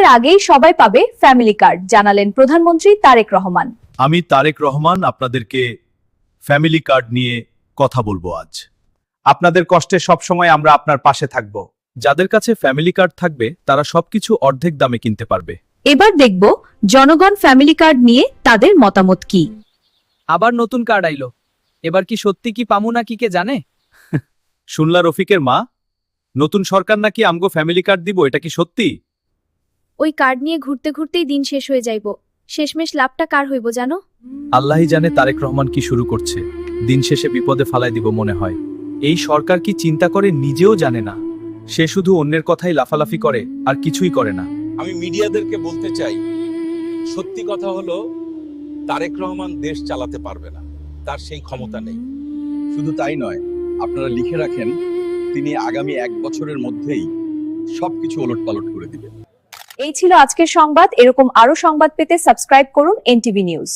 ঈদের আগেই সবাই পাবে ফ্যামিলি কার্ড, জানালেন প্রধানমন্ত্রী তারেক রহমান। আমি তারেক রহমান আপনাদেরকে ফ্যামিলি কার্ড নিয়ে কথা বলবো আজ। আপনাদের কষ্টে সবসময় আমরা আপনার পাশে থাকব। যাদের কাছে ফ্যামিলি কার্ড থাকবে তারা সবকিছু অর্ধেক দামে কিনতে পারবে। এবার দেখব জনগণ ফ্যামিলি কার্ড নিয়ে তাদের মতামত কি। আবার নতুন কার্ড আইলো, এবার কি সত্যি কি পামু না কি কে জানে। শুনলা রফিকের মা, নতুন সরকার নাকি আমগো ফ্যামিলি কার্ড দিব, এটা কি সত্যি? ওই কার্ড নিয়ে ঘুরতে ঘুরতেই দিন শেষ হয়ে যাইব, শেষমেশ লাভটা কার হইব জানো? আল্লাহই জানে তারেক রহমান কি শুরু করছে। দিন শেষে বিপদে ফালাই দিব মনে হয়। এই সরকার কি চিন্তা করে নিজেও জানে না। সে শুধু অন্যের কথাই লাফালাফি করে আর কিছুই করে না। আমি মিডিয়াদেরকে বলতে চাই, সত্যি কথা হলো তারেক রহমান দেশ চালাতে পারবে না, তার সেই ক্ষমতা নেই। শুধু তাই নয়, আপনারা লিখে রাখেন তিনি আগামী 1 বছরের মধ্যেই সবকিছু ওলটপালট করে দিবেন। এই ছিল আজকের সংবাদ। এরকম আরো সংবাদ পেতে সাবস্ক্রাইব করুন এনটিভি নিউজ।